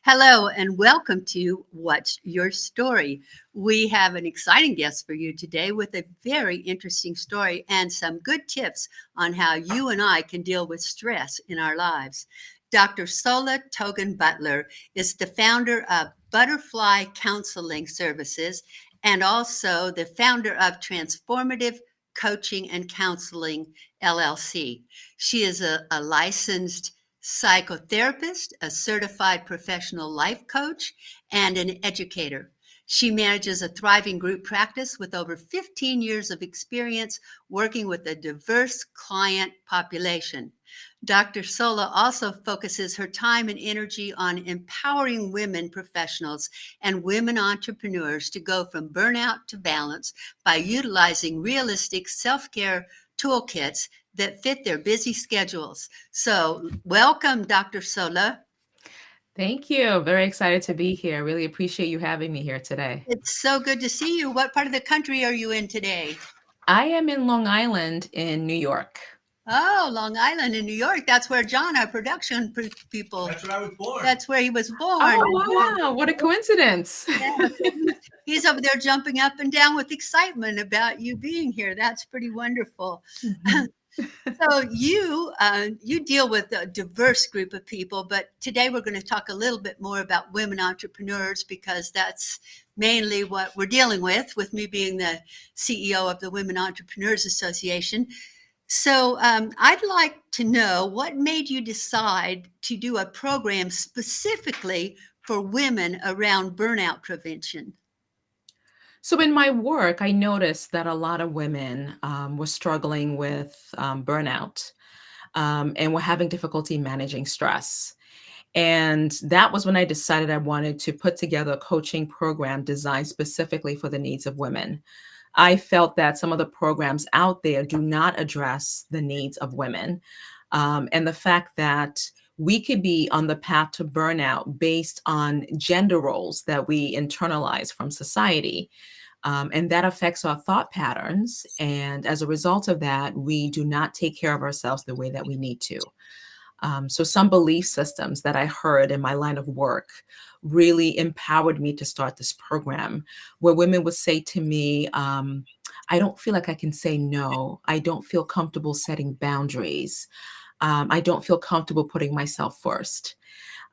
Hello and welcome to What's Your Story? We have an exciting guest for you today with a very interesting story and some good tips on how you and I can deal with stress in our lives. Dr. Sola Togun-Butler is the founder of Butterfly Counseling Services and also the founder of Transformative Coaching and Counseling LLC. She is a licensed psychotherapist, a certified professional life coach, and an educator. She manages a thriving group practice with over 15 years of experience working with a diverse client population. Dr. Sola also focuses her time and energy on empowering women professionals and women entrepreneurs to go from burnout to balance by utilizing realistic self-care toolkits that fit their busy schedules. So, welcome, Dr. Sola. Thank you. Very excited to be here. Really appreciate you having me here today. It's so good to see you. What part of the country are you in today? I am in Long Island in New York. Oh, Long Island in New York. That's where John, our production people. That's where I was born. That's where he was born. Oh, wow. What a coincidence. Yeah, so he's over there jumping up and down with excitement about you being here. That's pretty wonderful. Mhm. So you deal with a diverse group of people, but today we're going to talk a little bit more about women entrepreneurs because that's mainly what we're dealing with me being the CEO of the Women Entrepreneurs Association. So I'd like to know what made you decide to do a program specifically for women around burnout prevention. So, in my work, I noticed that a lot of women were struggling with burnout and were having difficulty managing stress. And that was when I decided I wanted to put together a coaching program designed specifically for the needs of women. I felt that some of the programs out there do not address the needs of women. And the fact that we could be on the path to burnout based on gender roles that we internalize from society. And that affects our thought patterns. And as a result of that, we do not take care of ourselves the way that we need to. So some belief systems that I heard in my line of work really empowered me to start this program where women would say to me, I don't feel like I can say no. I don't feel comfortable setting boundaries. I don't feel comfortable putting myself first.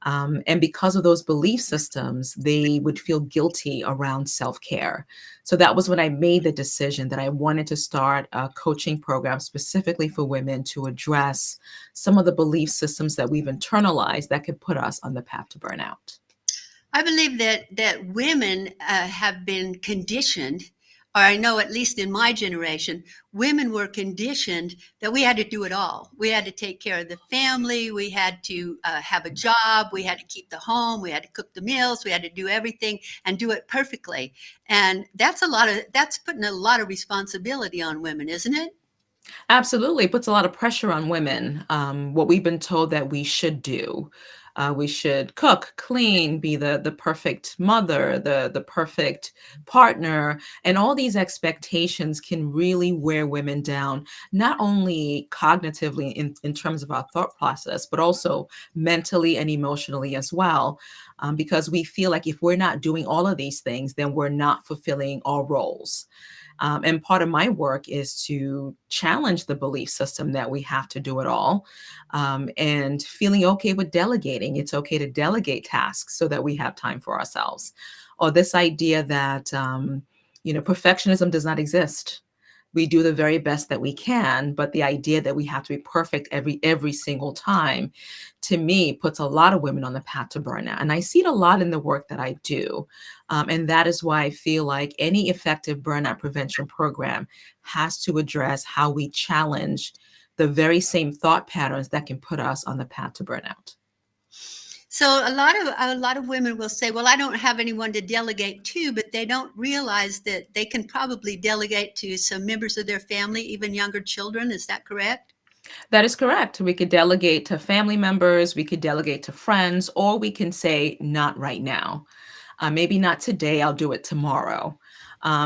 And because of those belief systems, they would feel guilty around self care. So that was when I made the decision that I wanted to start a coaching program specifically for women to address some of the belief systems that we've internalized that could put us on the path to burnout. I believe that women have been conditioned, or I know at least in my generation, women were conditioned that we had to do it all. We had to take care of the family. We had to have a job. We had to keep the home. We had to cook the meals. We had to do everything and do it perfectly. And that's putting a lot of responsibility on women, isn't it? Absolutely. It puts a lot of pressure on women. What we've been told that we should do. We should cook, clean, be the perfect mother, the perfect partner. And all these expectations can really wear women down, not only cognitively in terms of our thought process, but also mentally and emotionally as well. Because we feel like if we're not doing all of these things, then we're not fulfilling our roles. And part of my work is to challenge the belief system that we have to do it all, and feeling okay with delegating. It's okay to delegate tasks so that we have time for ourselves. Or this idea that, perfectionism does not exist. We do the very best that we can, but the idea that we have to be perfect every single time, to me, puts a lot of women on the path to burnout. And I see it a lot in the work that I do. And that is why I feel like any effective burnout prevention program has to address how we challenge the very same thought patterns that can put us on the path to burnout. So a lot of women will say, "Well, I don't have anyone to delegate to," but they don't realize that they can probably delegate to some members of their family, even younger children. Is that correct? That is correct. We could delegate to family members, we could delegate to friends, or we can say, not right now. Maybe not today, I'll do it tomorrow.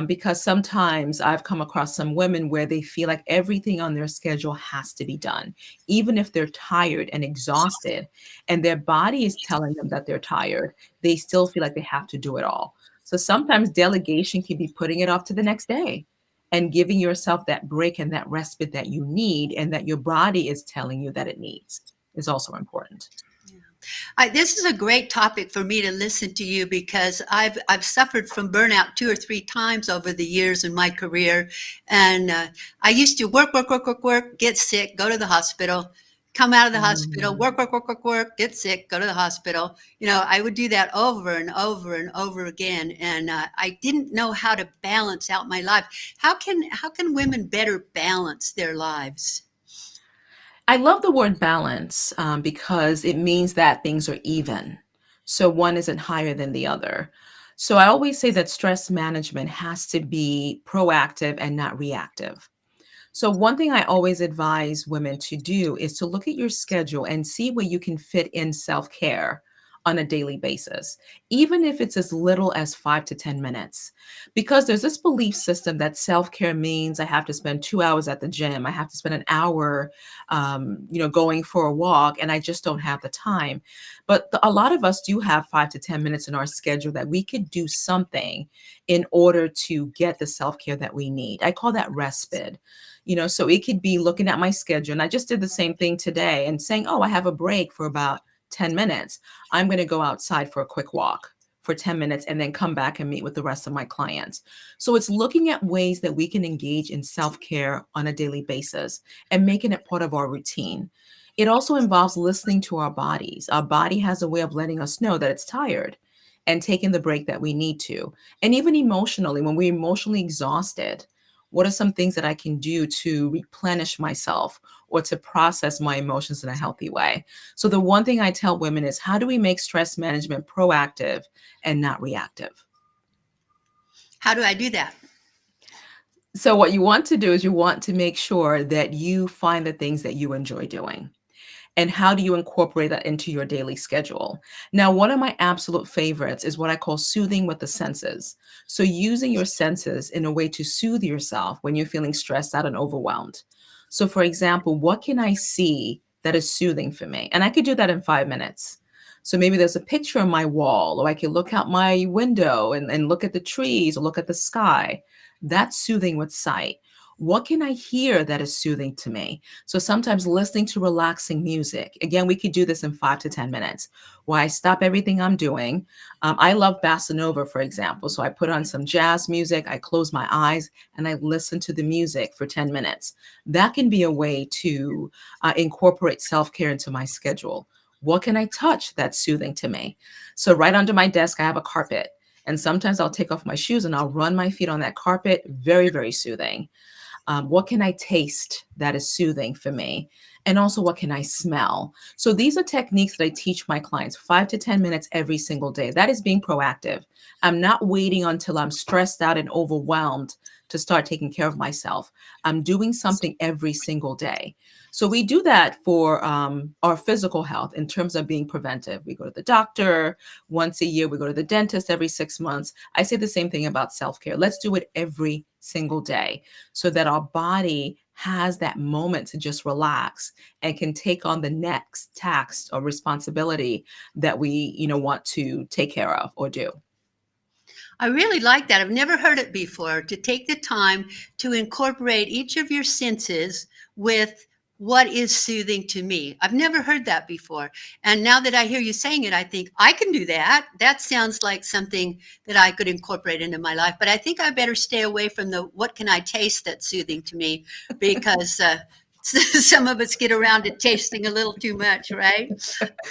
because sometimes I've come across some women where they feel like everything on their schedule has to be done, even if they're tired and exhausted, and their body is telling them that they're tired, they still feel like they have to do it all. So sometimes delegation can be putting it off to the next day and giving yourself that break and that respite that you need and that your body is telling you that it needs is also important. This is a great topic for me to listen to you because I've suffered from burnout 2 or 3 times over the years in my career, and I used to work, get sick, go to the hospital, come out of the hospital, Mm. work, get sick, go to the hospital. I would do that over and over and over again, and I didn't know how to balance out my life. How can women better balance their lives? I love the word balance because it means that things are even. So one isn't higher than the other. So I always say that stress management has to be proactive and not reactive. So, one thing I always advise women to do is to look at your schedule and see where you can fit in self care on a daily basis, even if it's as little as 5 to 10 minutes. Because there's this belief system that self care means I have to spend 2 hours at the gym, I have to spend an hour, going for a walk, and I just don't have the time. But a lot of us do have 5 to 10 minutes in our schedule that we could do something in order to get the self care that we need. I call that respite. So it could be looking at my schedule. And I just did the same thing today and saying, oh, I have a break for about 10 minutes. I'm going to go outside for a quick walk for 10 minutes and then come back and meet with the rest of my clients. So it's looking at ways that we can engage in self care on a daily basis and making it part of our routine. It also involves listening to our bodies. Our body has a way of letting us know that it's tired and taking the break that we need to. And even emotionally, when we're emotionally exhausted, what are some things that I can do to replenish myself or to process my emotions in a healthy way? So, the one thing I tell women is how do we make stress management proactive and not reactive? How do I do that? So, what you want to do is you want to make sure that you find the things that you enjoy doing. And how do you incorporate that into your daily schedule? Now, one of my absolute favorites is what I call soothing with the senses. So, using your senses in a way to soothe yourself when you're feeling stressed out and overwhelmed. So, for example, what can I see that is soothing for me? And I could do that in 5 minutes. So maybe there's a picture on my wall, or I can look out my window and look at the trees or look at the sky. That's soothing with sight. What can I hear that is soothing to me? So sometimes listening to relaxing music. Again, we could do this in 5 to 10 minutes, where I stop everything I'm doing. I love bossa nova, for example. So I put on some jazz music, I close my eyes, and I listen to the music for 10 minutes. That can be a way to incorporate self care into my schedule. What can I touch that's soothing to me? So right under my desk, I have a carpet. And sometimes I'll take off my shoes and I'll run my feet on that carpet. Very, very soothing. What can I taste that is soothing for me? And also, what can I smell? So, these are techniques that I teach my clients 5 to 10 minutes every single day. That is being proactive. I'm not waiting until I'm stressed out and overwhelmed to start taking care of myself. I'm doing something every single day. So, we do that for our physical health in terms of being preventive. We go to the doctor once a year, we go to the dentist every 6 months. I say the same thing about self care. Let's do it every single day so that our body has that moment to just relax and can take on the next task or responsibility that we want to take care of or do. I really like that. I've never heard it before, to take the time to incorporate each of your senses with what is soothing to me. I've never heard that before. And now that I hear you saying it, I think I can do that. That sounds like something that I could incorporate into my life. But I think I better stay away from the what can I taste that's soothing to me, because some of us get around to tasting a little too much, right?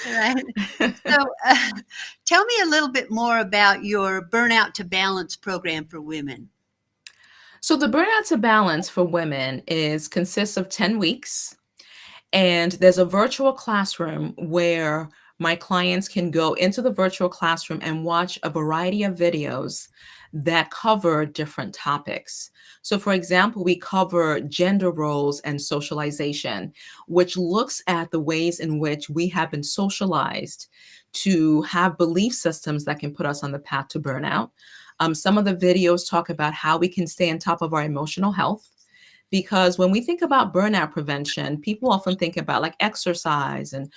Right. So, tell me a little bit more about your Burnout to Balance program for women. So the burnout to balance for women is consists of 10 weeks. And there's a virtual classroom where my clients can go into the virtual classroom and watch a variety of videos that cover different topics. So, for example, we cover gender roles and socialization, which looks at the ways in which we have been socialized to have belief systems that can put us on the path to burnout. Some of the videos talk about how we can stay on top of our emotional health. Because when we think about burnout prevention, people often think about like exercise and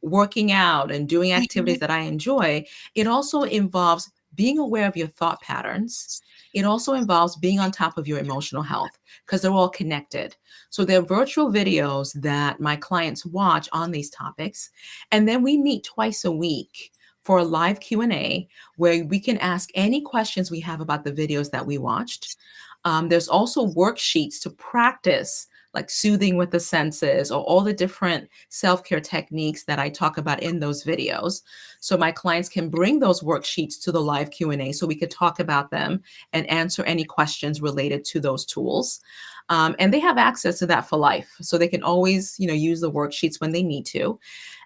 working out and doing activities Mhm. that I enjoy. It also involves being aware of your thought patterns. It also involves being on top of your emotional health because they're all connected. So there are virtual videos that my clients watch on these topics, and then we meet twice a week for a live Q&A where we can ask any questions we have about the videos that we watched. There's also worksheets to practice, like soothing with the senses or all the different self-care techniques that I talk about in those videos. So my clients can bring those worksheets to the live Q&A so we could talk about them and answer any questions related to those tools. And they have access to that for life. So they can always, use the worksheets when they need to.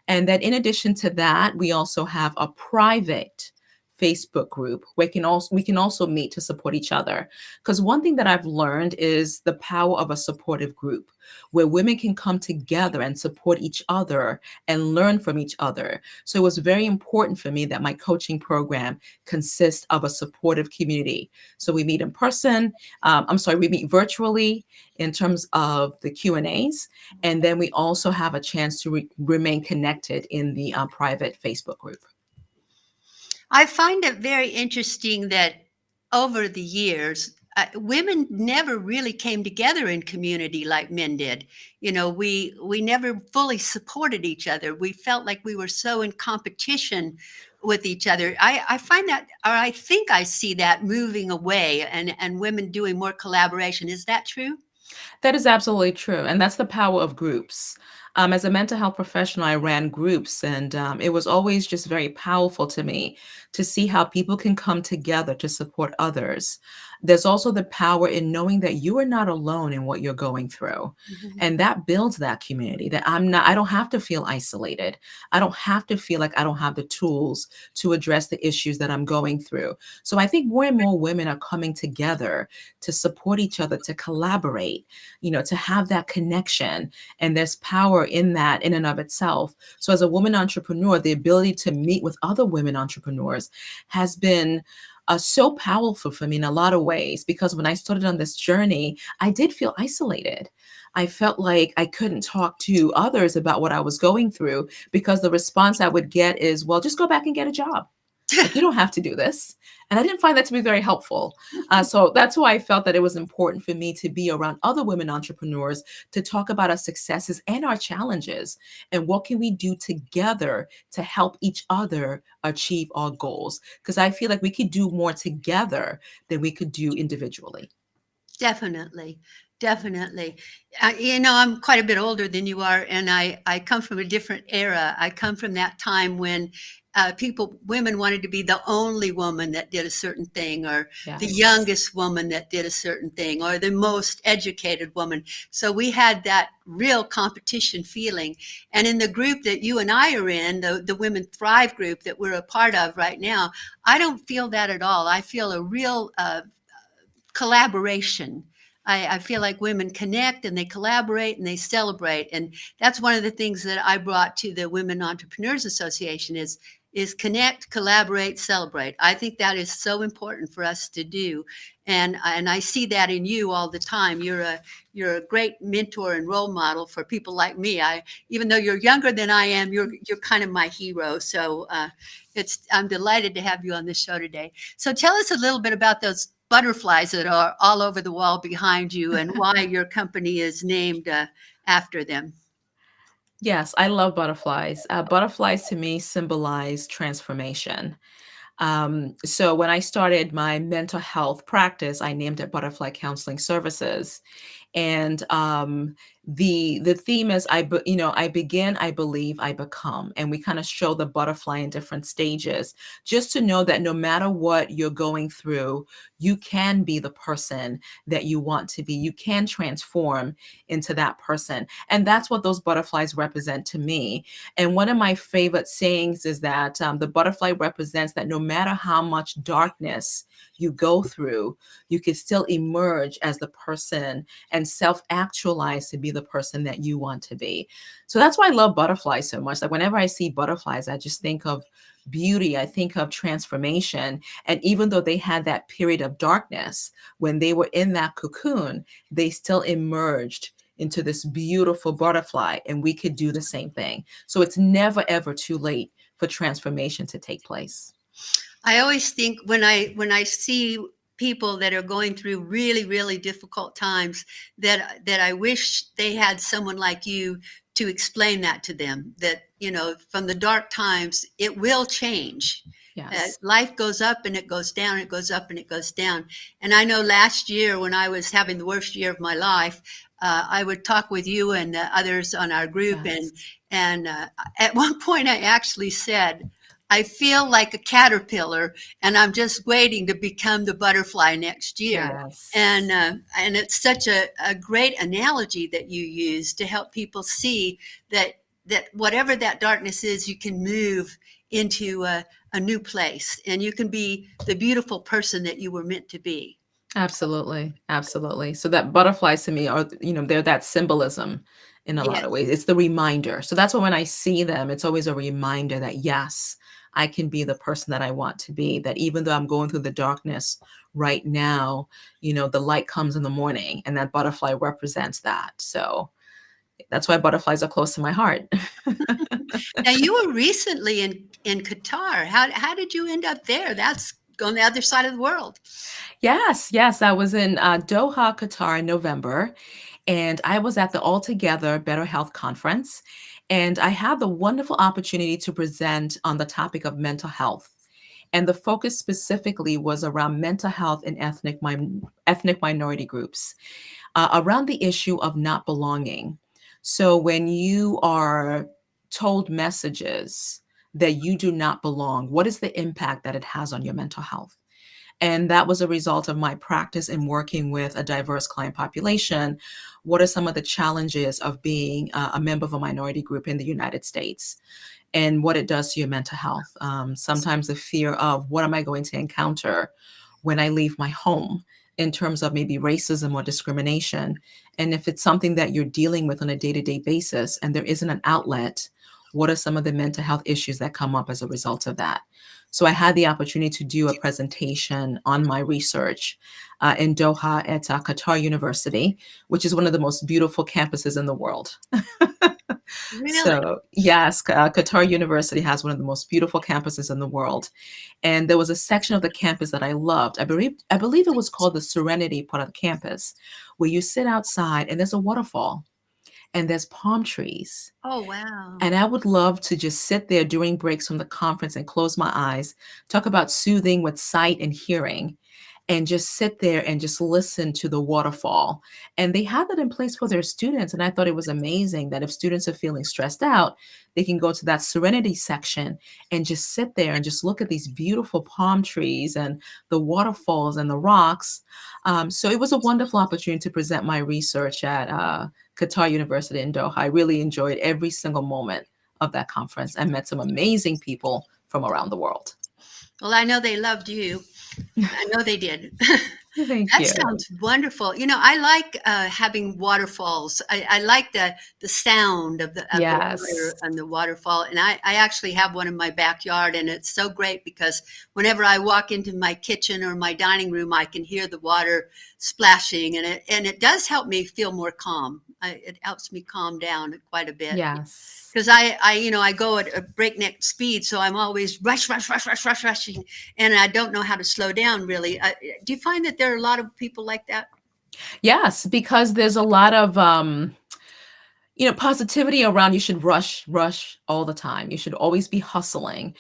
And then in addition to that, we also have a private Facebook group where we can also meet to support each other. Because one thing that I've learned is the power of a supportive group where women can come together and support each other and learn from each other. So it was very important for me that my coaching program consists of a supportive community. So we meet in person. We meet virtually in terms of the Q&As, and then we also have a chance to remain connected in the private Facebook group. I find it very interesting that over the years, women never really came together in community like men did. We never fully supported each other. We felt like we were so in competition with each other. I find that, or I think I see that moving away, and women doing more collaboration. Is that true? That is absolutely true. And that's the power of groups. As a mental health professional, I ran groups, and it was always just very powerful to me to see how people can come together to support others. There's also the power in knowing that you are not alone in what you're going through. Mhm. And that builds that community that I don't have to feel isolated. I don't have to feel like I don't have the tools to address the issues that I'm going through. So I think more and more women are coming together to support each other, to collaborate, to have that connection. And there's power in that in and of itself. So as a woman entrepreneur, the ability to meet with other women entrepreneurs has been so powerful for me in a lot of ways, because when I started on this journey, I did feel isolated. I felt like I couldn't talk to others about what I was going through because the response I would get is, well, just go back and get a job. Like, you don't have to do this. And I didn't find that to be very helpful. So that's why I felt that it was important for me to be around other women entrepreneurs to talk about our successes and our challenges and what can we do together to help each other achieve our goals. Because I feel like we could do more together than we could do individually. Definitely, definitely. I'm quite a bit older than you are, and I come from a different era. I come from that time when women wanted to be the only woman that did a certain thing, or the Yes. youngest woman that did a certain thing, or the most educated woman. So we had that real competition feeling. And in the group that you and I are in, the Women Thrive group that we're a part of right now, I don't feel that at all. I feel a real collaboration. I feel like women connect and they collaborate and they celebrate. And that's one of the things that I brought to the Women Entrepreneurs Association is connect, collaborate, celebrate. I think that is so important for us to do. And I see that in you all the time. You're a great mentor and role model for people like me. Even though you're younger than I am, you're kind of my hero. So I'm delighted to have you on this show today. So tell us a little bit about those butterflies that are all over the wall behind you and why your company is named after them. Yes, I love butterflies. Butterflies to me symbolize transformation. So when I started my mental health practice, I named it Butterfly Counseling Services. And the theme is I begin, I believe, I become, and we kind of show the butterfly in different stages, just to know that no matter what you're going through, you can be the person that you want to be. You can transform into that person, and that's what those butterflies represent to me. And one of my favorite sayings is that the butterfly represents that no matter how much darkness you go through, you can still emerge as the person and self-actualize to be the person that you want to be. So that's why I love butterflies so much. Like whenever I see butterflies, I just think of beauty, I think of transformation. And even though they had that period of darkness, when they were in that cocoon, they still emerged into this beautiful butterfly, and we could do the same thing. So it's never ever too late for transformation to take place. I always think when I see people that are going through really really difficult times, that I wish they had someone like you to explain that to them, that from the dark times it will change. Yes. Life goes up and it goes down, it goes up and it goes down. And I know last year when I was having the worst year of my life, I would talk with you and others on our group, Yes. and at one point I actually said, I feel like a caterpillar and I'm just waiting to become the butterfly next year. Yes. And it's such a great analogy that you use to help people see that whatever that darkness is, you can move into a new place and you can be the beautiful person that you were meant to be. Absolutely, absolutely. So that butterflies to me are, they're that symbolism in a lot of ways. Yes. It's the reminder. So that's why when I see them, it's always a reminder that yes, I can be the person that I want to be. That even though I'm going through the darkness right now, the light comes in the morning, and that butterfly represents that. So that's why butterflies are close to my heart. Now you were recently in Qatar. How did you end up there? That's on the other side of the world. Yes, yes. I was in Doha, Qatar in November, and I was at the Altogether Better Health Conference. And I had the wonderful opportunity to present on the topic of mental health. And the focus specifically was around mental health in ethnic minority groups, around the issue of not belonging. So when you are told messages that you do not belong, what is the impact that it has on your mental health? And that was a result of my practice in working with a diverse client population. What are some of the challenges of being a member of a minority group in the United States, and what it does to your mental health? Sometimes the fear of what am I going to encounter when I leave my home in terms of maybe racism or discrimination. And if it's something that you're dealing with on a day to day basis and there isn't an outlet, what are some of the mental health issues that come up as a result of that? So I had the opportunity to do a presentation on my research in Doha at Qatar University, which is one of the most beautiful campuses in the world. Really? So yes, Qatar University has one of the most beautiful campuses in the world, and there was a section of the campus that I loved. I believe it was called the Serenity part of the campus, where you sit outside and there's a waterfall and there's palm trees. Oh, wow. And I would love to just sit there during breaks from the conference and close my eyes, talk about soothing with sight and hearing, and just sit there and just listen to the waterfall. And they had that in place for their students. And I thought it was amazing that if students are feeling stressed out, they can go to that serenity section and just sit there and just look at these beautiful palm trees and the waterfalls and the rocks. So it was a wonderful opportunity to present my research at Qatar University in Doha. I really enjoyed every single moment of that conference and met some amazing people from around the world. Well, I know they loved you. I know they did. Thank That you. sounds wonderful. I like having waterfalls. I like the sound of the Yes. water and the waterfall. And I actually have one in my backyard, and it's so great because whenever I walk into my kitchen or my dining room, I can hear the water splashing, and it does help me feel more calm. It helps me calm down quite a bit Yes. because I go at a breakneck speed, so I'm always rushing, and I don't know how to slow down really. Do you find that there are a lot of people like that? Yes, because there's a lot of positivity around. You should rush all the time. You should always be hustling.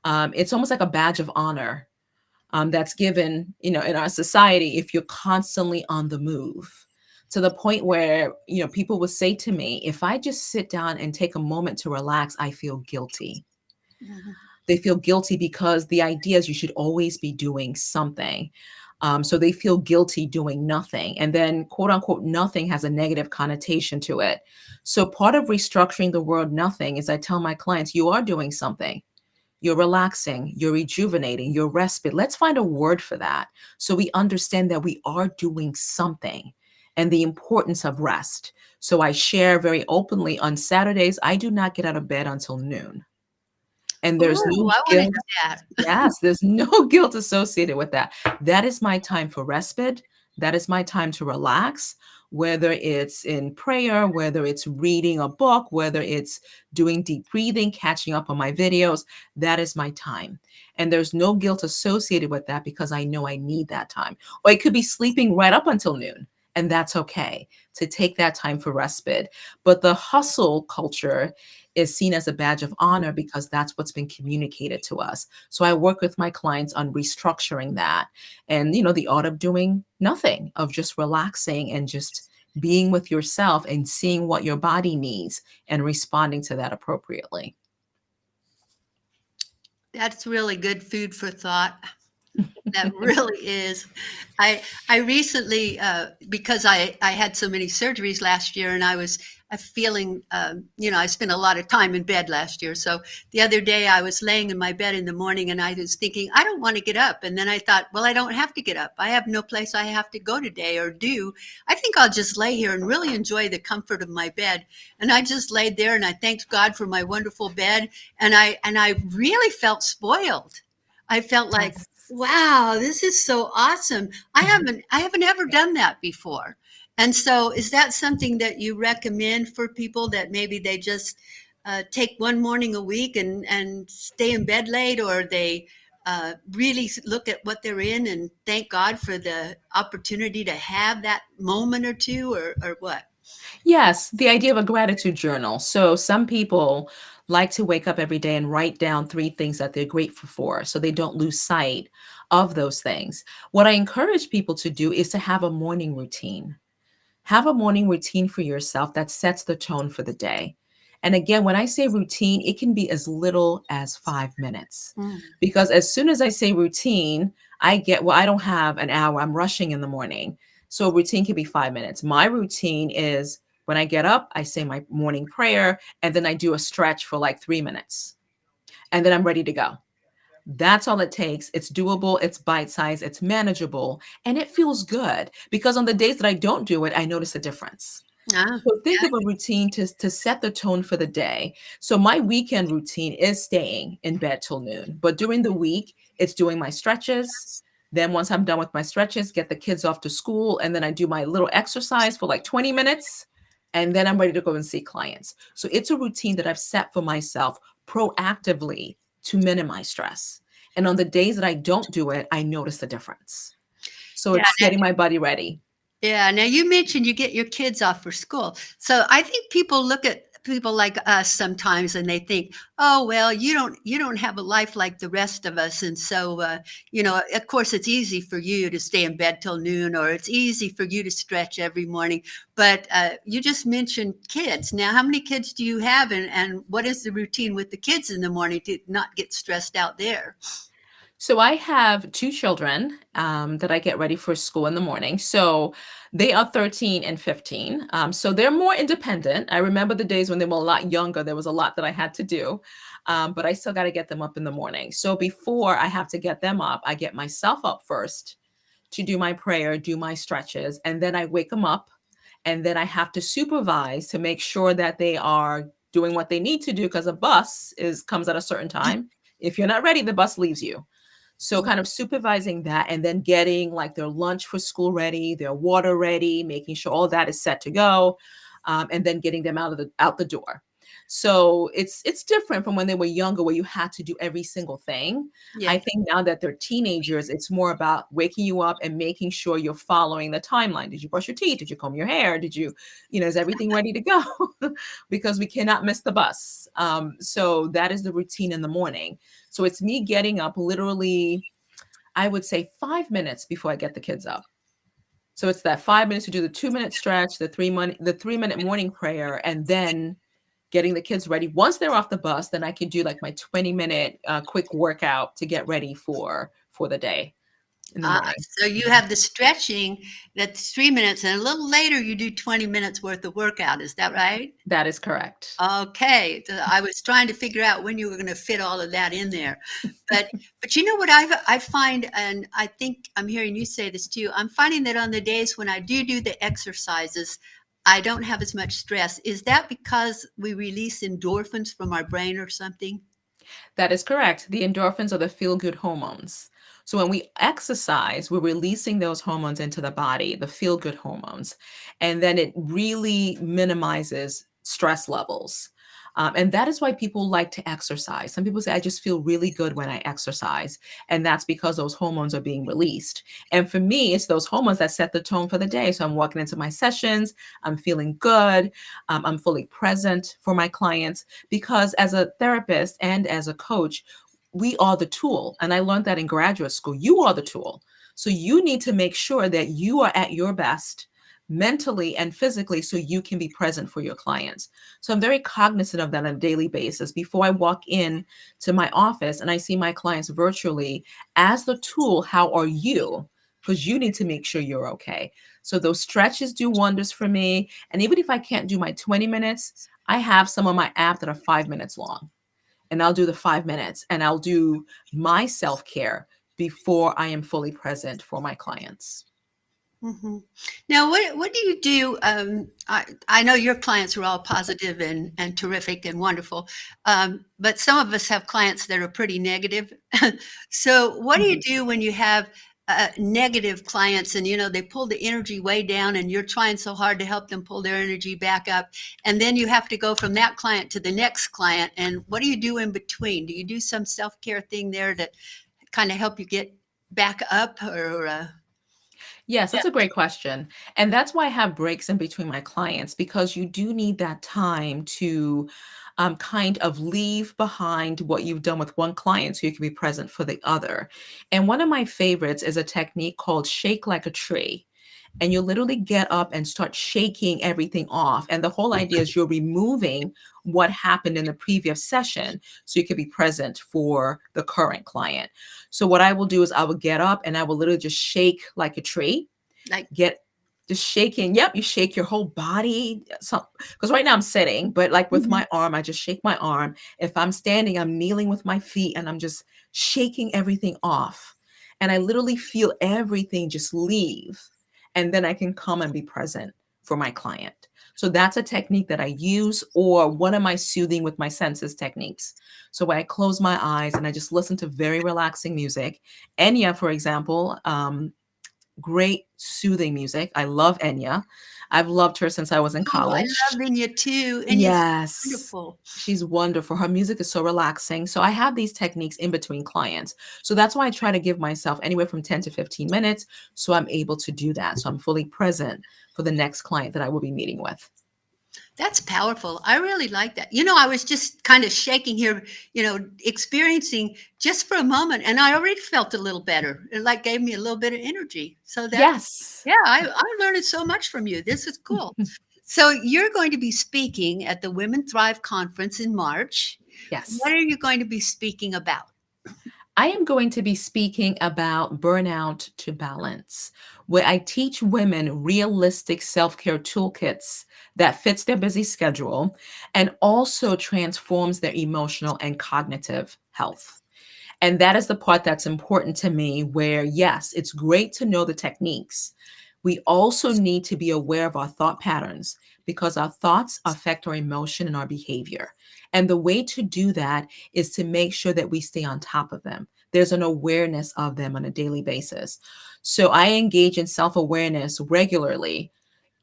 It's almost like a badge of honor that's given, in our society if you're constantly on the move. To the point where, people would say to me, if I just sit down and take a moment to relax, I feel guilty. Mhm. They feel guilty because the idea is you should always be doing something. So they feel guilty doing nothing. And then, quote unquote, nothing has a negative connotation to it. So part of restructuring the word nothing is I tell my clients, you are doing something. You're relaxing, you're rejuvenating, you're respite. Let's find a word for that so we understand that we are doing something and the importance of rest. So I share very openly on Saturdays, I do not get out of bed until noon. And there's Ooh, no I want to guilt. do that. Yes, there's no guilt associated with that. That is my time for respite. That is my time to relax, whether it's in prayer, whether it's reading a book, whether it's doing deep breathing, catching up on my videos. That is my time. And there's no guilt associated with that because I know I need that time. Or it could be sleeping right up until noon. And that's okay to take that time for respite. But the hustle culture is seen as a badge of honor because that's what's been communicated to us. So I work with my clients on restructuring that and, the art of doing nothing, of just relaxing and just being with yourself and seeing what your body needs and responding to that appropriately. That's really good food for thought. That really is. I recently, because I had so many surgeries last year, and I was feeling, I spent a lot of time in bed last year. So the other day I was laying in my bed in the morning, and I was thinking, I don't want to get up. And then I thought, well, I don't have to get up. I have no place I have to go today or do. I think I'll just lay here and really enjoy the comfort of my bed. And I just laid there, and I thanked God for my wonderful bed, and I really felt spoiled. I felt like, Yes. wow, this is so awesome. I haven't ever done that before. And so is that something that you recommend for people that maybe they just take one morning a week and stay in bed late, or they really look at what they're in and thank God for the opportunity to have that moment or two, or what? Yes, the idea of a gratitude journal. So some people like to wake up every day and write down three things that they're grateful for so they don't lose sight of those things. What I encourage people to do is to have a morning routine. Have a morning routine for yourself that sets the tone for the day. And again, when I say routine, it can be as little as 5 minutes. Mm. Because as soon as I say routine, I don't have an hour, I'm rushing in the morning. So a routine can be 5 minutes. My routine is when I get up, I say my morning prayer, and then I do a stretch for like 3 minutes. And then I'm ready to go. That's all it takes. It's doable, it's bite-sized, it's manageable, and it feels good because on the days that I don't do it, I notice a difference. Ah, So think of a routine to set the tone for the day. So my weekend routine is staying in bed till noon, but during the week, it's doing my stretches. Then once I'm done with my stretches, get the kids off to school, and then I do my little exercise for like 20 minutes, and then I'm ready to go and see clients. So it's a routine that I've set for myself proactively to minimize stress. And on the days that I don't do it, I notice the difference. So yeah. it's getting my body ready. Yeah. Now you mentioned you get your kids off for school. So I think people look at people like us sometimes and they think, oh, well, you don't have a life like the rest of us. And so, of course, it's easy for you to stay in bed till noon, or it's easy for you to stretch every morning. But you just mentioned kids. Now, how many kids do you have? And what is the routine with the kids in the morning to not get stressed out there? So I have 2 children, that I get ready for school in the morning. So they are 13 and 15. So they're more independent. I remember the days when they were a lot younger, there was a lot that I had to do, but I still gotta get them up in the morning. So before I have to get them up, I get myself up first to do my prayer, do my stretches, and then I wake them up, and then I have to supervise to make sure that they are doing what they need to do because a bus is comes at a certain time. If you're not ready, the bus leaves you. So kind of supervising that and then getting like their lunch for school ready, their water ready, making sure all that is set to go, and then getting them out the door. So it's different from when they were younger, where you had to do every single thing. Yeah. I think now that they're teenagers, it's more about waking you up and making sure you're following the timeline. Did you brush your teeth? Did you comb your hair? Is everything ready to go? Because we cannot miss the bus. So that is the routine in the morning. So it's me getting up literally, I would say 5 minutes before I get the kids up. So it's that 5 minutes to do the 2 minute stretch, the 3 minute morning prayer, and then getting the kids ready. Once they're off the bus, then I can do like my 20-minute quick workout to get ready for the day in the morning. So you have the stretching, that's 3 minutes, and a little later you do 20 minutes worth of workout. Is that right? That is correct. Okay. I was trying to figure out when you were going to fit all of that in there. But you know what I find, and I think I'm hearing you say this too. I'm finding that on the days when I do the exercises, I don't have as much stress. Is that because we release endorphins from our brain or something? That is correct. The endorphins are the feel good hormones. So when we exercise, we're releasing those hormones into the body, the feel good hormones. And then it really minimizes stress levels. And that is why people like to exercise. Some people say, I just feel really good when I exercise. And that's because those hormones are being released. And for me, it's those hormones that set the tone for the day. So I'm walking into my sessions, I'm feeling good, I'm fully present for my clients because as a therapist and as a coach, we are the tool. And I learned that in graduate school. You are the tool. So you need to make sure that you are at your best mentally and physically so you can be present for your clients. So I'm very cognizant of that on a daily basis. Before I walk in to my office and I see my clients virtually as the tool, how are you? Because you need to make sure you're okay. So those stretches do wonders for me. And even if I can't do my 20 minutes, I have some on my app that are 5 minutes long, and I'll do the 5 minutes and I'll do my self care before I am fully present for my clients. Hmm. Now, what do you do? I know your clients are all positive and terrific and wonderful, but some of us have clients that are pretty negative. So, what do you Mhm. do when you have negative clients and they pull the energy way down, and you're trying so hard to help them pull their energy back up, and then you have to go from that client to the next client? And what do you do in between? Do you do some self care thing there that kind of help you get back up, or? Yes, Yeah. that's a great question. And that's why I have breaks in between my clients because you do need that time to kind of leave behind what you've done with one client so you can be present for the other. And one of my favorites is a technique called shake like a tree. And you literally get up and start shaking everything off. And the whole idea is you're removing what happened in the previous session so you can be present for the current client. So what I will do is I will get up and I will literally just shake like a tree, Like, get just shaking. Yep, you shake your whole body. So, because right now I'm sitting, but like with mhm. my arm, I just shake my arm. If I'm standing, I'm kneeling with my feet and I'm just shaking everything off. And I literally feel everything just leave. And then I can come and be present for my client. So that's a technique that I use, or one of my soothing with my senses techniques. So when I close my eyes and I just listen to very relaxing music. Enya, for example, great soothing music. I love Enya. I've loved her since I was in oh, I college. love Enya too. Enya's Yes. wonderful. She's wonderful. Her music is so relaxing. So I have these techniques in between clients. So that's why I try to give myself anywhere from 10 to 15 minutes so I'm able to do that. So I'm fully present for the next client that I will be meeting with. That's powerful. I really like that. I was just kind of shaking here, experiencing just for a moment, and I already felt a little better. It like gave me a little bit of energy. So Yes. yeah, I'm learning so much from you. This is cool. So you're going to be speaking at the Women Thrive Conference in March. What Yes. are you going to be speaking about? I am going to be speaking about burnout to balance, where I teach women realistic self-care toolkits that fits their busy schedule and also transforms their emotional and cognitive health. And that is the part that's important to me, where yes, it's great to know the techniques. We also need to be aware of our thought patterns because our thoughts affect our emotion and our behavior. And the way to do that is to make sure that we stay on top of them. There's an awareness of them on a daily basis. So I engage in self awareness regularly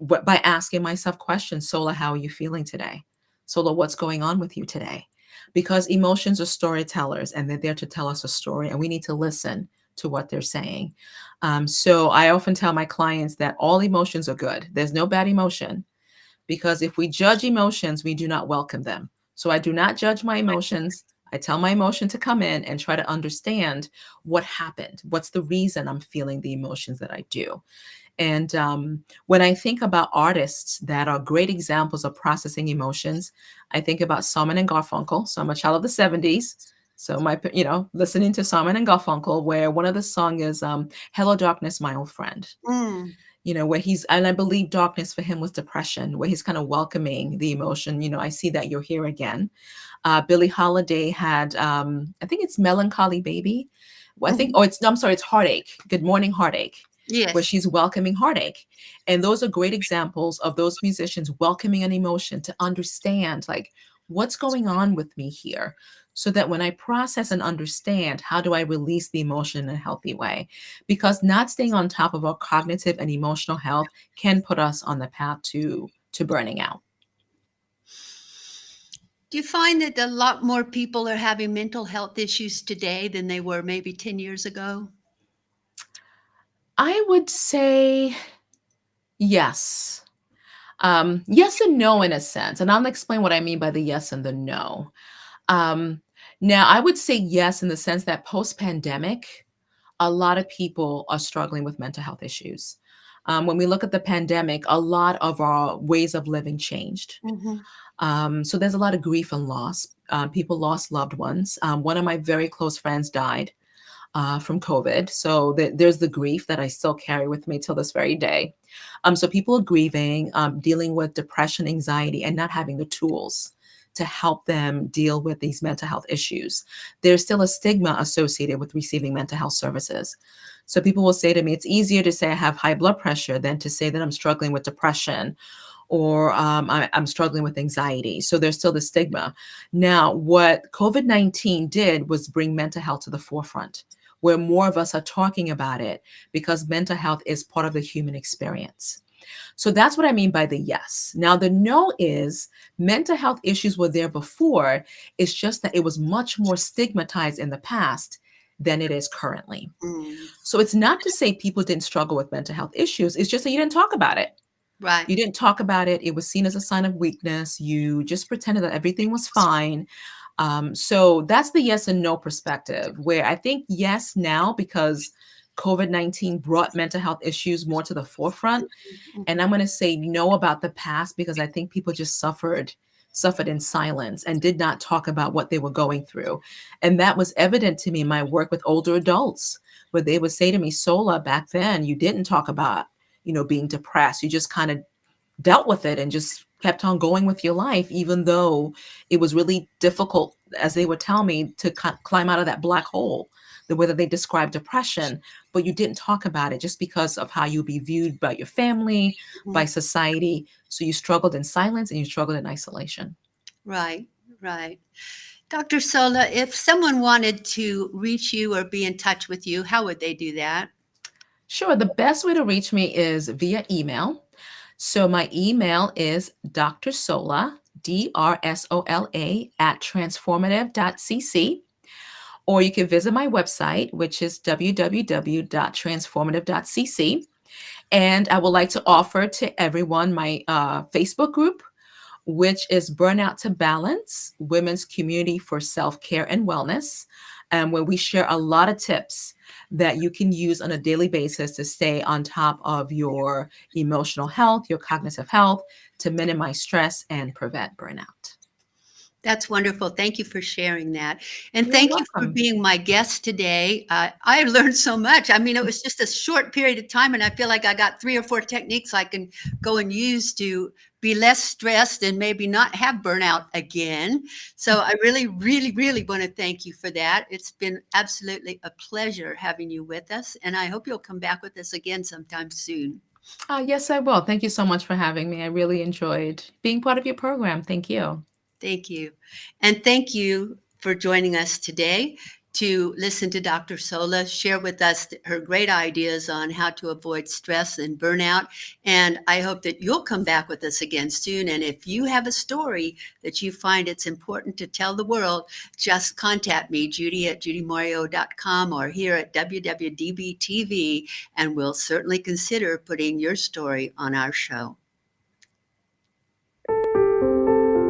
by asking myself questions. Sola, how are you feeling today? Sola, what's going on with you today? Because emotions are storytellers and they're there to tell us a story, and we need to listen to what they're saying. So I often tell my clients that all emotions are good. There's no bad emotion because if we judge emotions, we do not welcome them. So I do not judge my emotions. I tell my emotion to come in and try to understand what happened. What's the reason I'm feeling the emotions that I do? And when I think about artists that are great examples of processing emotions, I think about Simon and Garfunkel. So I'm a child of the 70s. So listening to Simon and Garfunkel, where one of the song is "Hello Darkness, My Old Friend." Mm, Where and I believe darkness for him was depression, where he's kind of welcoming the emotion. I see that you're here again. Billie Holiday had, I think it's Melancholy Baby. Well, I think, mhm. oh, I'm sorry, it's Heartache. Good Morning Heartache, where Yes. she's welcoming heartache. And those are great examples of those musicians welcoming an emotion to understand, like, What's going on with me here? So that when I process and understand, how do I release the emotion in a healthy way? Because not staying on top of our cognitive and emotional health can put us on the path to burning out. Do you find that a lot more people are having mental health issues today than they were maybe 10 years ago? I would say yes. Yes and no in a sense, and I'll explain what I mean by the yes and the no. Um, Now, I would say yes in the sense that post-pandemic, a lot of people are struggling with mental health issues. When we look at the pandemic, a lot of our ways of living changed. Mhm. So there's a lot of grief and loss. People lost loved ones. One of my very close friends died from COVID. So there's the grief that I still carry with me till this very day. So people are grieving, dealing with depression, anxiety, and not having the tools to help them deal with these mental health issues. There's still a stigma associated with receiving mental health services. So people will say to me, it's easier to say I have high blood pressure than to say that I'm struggling with depression or I'm struggling with anxiety. So there's still the stigma. Now, what COVID-19 did was bring mental health to the forefront, where more of us are talking about it because mental health is part of the human experience. So that's what I mean by the yes. Now, the no is mental health issues were there before. It's just that it was much more stigmatized in the past than it is currently. Mm. So it's not to say people didn't struggle with mental health issues, it's just that you didn't talk about it. Right. You didn't talk about it. It was seen as a sign of weakness. You just pretended that everything was fine. So that's the yes and no perspective, where I think yes now because COVID-19 brought mental health issues more to the forefront. And I'm Mhm. going to say no about the past because I think people just suffered in silence and did not talk about what they were going through. And that was evident to me in my work with older adults, where they would say to me, Sola, back then you didn't talk about, being depressed. You just kind of dealt with it and just kept on going with your life, even though it was really difficult, as they would tell me, to climb out of that black hole, the way that they describe depression. But you didn't talk about it just because of how you'd be viewed by your family, by Mhm. society. So you struggled in silence and you struggled in isolation. Right, right. Dr. Sola, if someone wanted to reach you or be in touch with you, how would they do that? Sure, the best way to reach me is via email. So my email is Dr. Sola, DRSOLA, at transformative.cc. Or you can visit my website, which is www.transformative.cc. And I would like to offer to everyone my Facebook group, which is Burnout to Balance Women's Community for Self Care and Wellness, where we share a lot of tips that you can use on a daily basis to stay on top of your emotional health, your cognitive health, to minimize stress and prevent burnout. That's wonderful. Thank you for sharing that. And You're thank you for welcome. being my guest today. I learned so much. I mean, it was just a short period of time, and I feel like I got 3 or 4 techniques I can go and use to be less stressed and maybe not have burnout again. So I really, really, really want to thank you for that. It's been absolutely a pleasure having you with us, and I hope you'll come back with us again sometime soon. Yes, I will. Thank you so much for having me. I really enjoyed being part of your program. Thank you. Thank you. And thank you for joining us today to listen to Dr. Sola share with us her great ideas on how to avoid stress and burnout. And I hope that you'll come back with us again soon. And if you have a story that you find it's important to tell the world, just contact me, Judy at judymario.com or here at WWDBTV, and we'll certainly consider putting your story on our show.